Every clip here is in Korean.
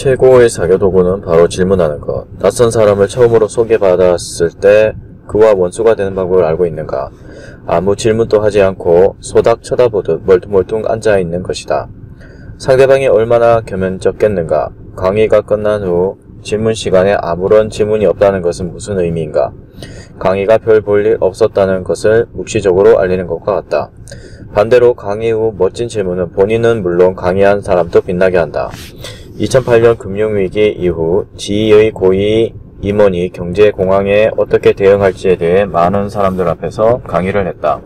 최고의 사교 도구는 바로 질문하는 것. 낯선 사람을 처음으로 소개받았을 때 그와 원수가 되는 방법을 알고 있는가? 아무 질문도 하지 않고 소닥 쳐다보듯 멀뚱멀뚱 앉아있는 것이다. 상대방이 얼마나 겸연쩍겠는가? 강의가 끝난 후 질문 시간에 아무런 질문이 없다는 것은 무슨 의미인가? 강의가 별 볼 일 없었다는 것을 묵시적으로 알리는 것과 같다. 반대로 강의 후 멋진 질문은 본인은 물론 강의한 사람도 빛나게 한다. 2008년 금융위기 이후 지의 고위 임원이 경제 공황에 어떻게 대응할지에 대해 많은 사람들 앞에서 강의를 했다.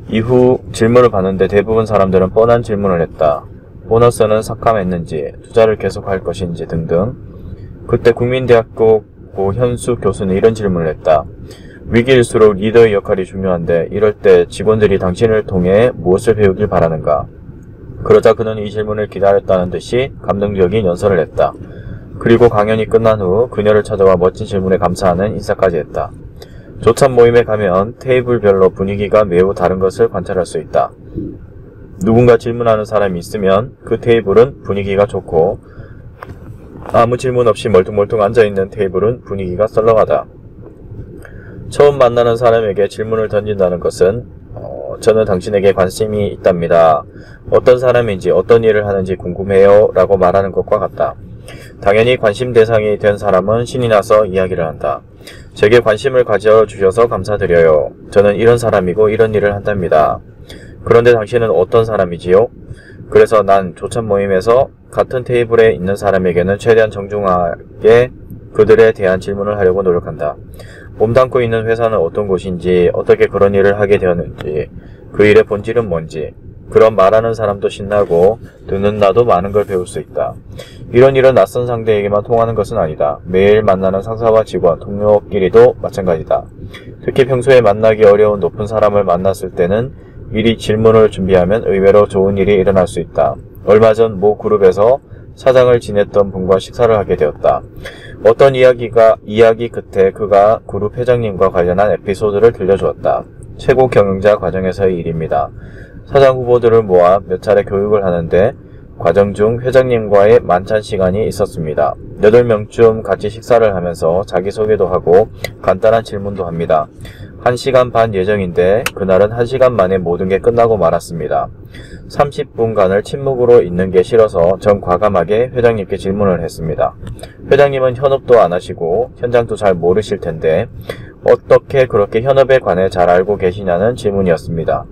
이후 질문을 받는데 대부분 사람들은 뻔한 질문을 했다. 보너스는 삭감했는지, 투자를 계속할 것인지 등등. 그때 국민대학교 고 현수 교수는 이런 질문을 했다. 위기일수록 리더의 역할이 중요한데 이럴 때 직원들이 당신을 통해 무엇을 배우길 바라는가? 그러자 그는 이 질문을 기다렸다는 듯이 감동적인 연설을 했다. 그리고 강연이 끝난 후 그녀를 찾아와 멋진 질문에 감사하는 인사까지 했다. 조찬 모임에 가면 테이블별로 분위기가 매우 다른 것을 관찰할 수 있다. 누군가 질문하는 사람이 있으면 그 테이블은 분위기가 좋고 아무 질문 없이 멀뚱멀뚱 앉아있는 테이블은 분위기가 썰렁하다. 처음 만나는 사람에게 질문을 던진다는 것은 저는 당신에게 관심이 있답니다. 어떤 사람인지 어떤 일을 하는지 궁금해요 라고 말하는 것과 같다. 당연히 관심 대상이 된 사람은 신이 나서 이야기를 한다. 제게 관심을 가져주셔서 감사드려요. 저는 이런 사람이고 이런 일을 한답니다. 그런데 당신은 어떤 사람이지요? 그래서 난 조찬 모임에서 같은 테이블에 있는 사람에게는 최대한 정중하게 그들에 대한 질문을 하려고 노력한다. 몸담고 있는 회사는 어떤 곳인지, 어떻게 그런 일을 하게 되었는지, 그 일의 본질은 뭔지. 그런 말하는 사람도 신나고 듣는 나도 많은 걸 배울 수 있다. 이런 일은 낯선 상대에게만 통하는 것은 아니다. 매일 만나는 상사와 직원, 동료끼리도 마찬가지다. 특히 평소에 만나기 어려운 높은 사람을 만났을 때는 미리 질문을 준비하면 의외로 좋은 일이 일어날 수 있다. 얼마 전 모 그룹에서 사장을 지냈던 분과 식사를 하게 되었다. 어떤 이야기 끝에 그가 그룹 회장님과 관련한 에피소드를 들려주었다. 최고 경영자 과정에서의 일입니다. 사장 후보들을 모아 몇 차례 교육을 하는데 과정 중 회장님과의 만찬 시간이 있었습니다. 8명쯤 같이 식사를 하면서 자기소개도 하고 간단한 질문도 합니다. 1시간 반 예정인데 그날은 1시간 만에 모든 게 끝나고 말았습니다. 30분간을 침묵으로 있는 게 싫어서 전 과감하게 회장님께 질문을 했습니다. 회장님은 현업도 안 하시고 현장도 잘 모르실 텐데 어떻게 그렇게 현업에 관해 잘 알고 계시냐는 질문이었습니다.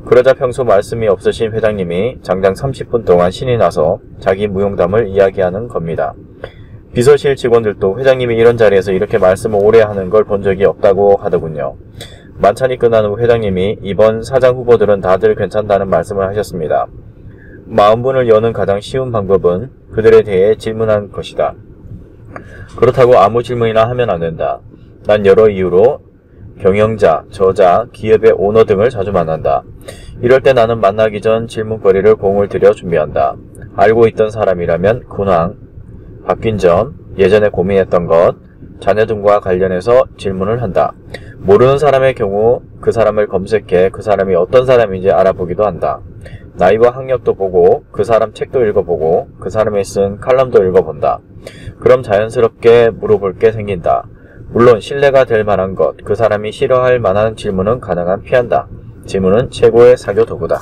그러자 평소 말씀이 없으신 회장님이 장장 30분 동안 신이 나서 자기 무용담을 이야기하는 겁니다. 비서실 직원들도 회장님이 이런 자리에서 이렇게 말씀을 오래 하는 걸 본 적이 없다고 하더군요. 만찬이 끝난 후 회장님이 이번 사장 후보들은 다들 괜찮다는 말씀을 하셨습니다. 마음문을 여는 가장 쉬운 방법은 그들에 대해 질문하는 것이다. 그렇다고 아무 질문이나 하면 안 된다. 난 여러 이유로 경영자, 저자, 기업의 오너 등을 자주 만난다. 이럴 때 나는 만나기 전 질문거리를 공을 들여 준비한다. 알고 있던 사람이라면 근황, 바뀐 점, 예전에 고민했던 것, 자녀 등과 관련해서 질문을 한다. 모르는 사람의 경우 그 사람을 검색해 그 사람이 어떤 사람인지 알아보기도 한다. 나이와 학력도 보고 그 사람 책도 읽어보고 그 사람이 쓴 칼럼도 읽어본다. 그럼 자연스럽게 물어볼 게 생긴다. 물론 신뢰가 될 만한 것, 그 사람이 싫어할 만한 질문은 가능한 피한다. 질문은 최고의 사교 도구다.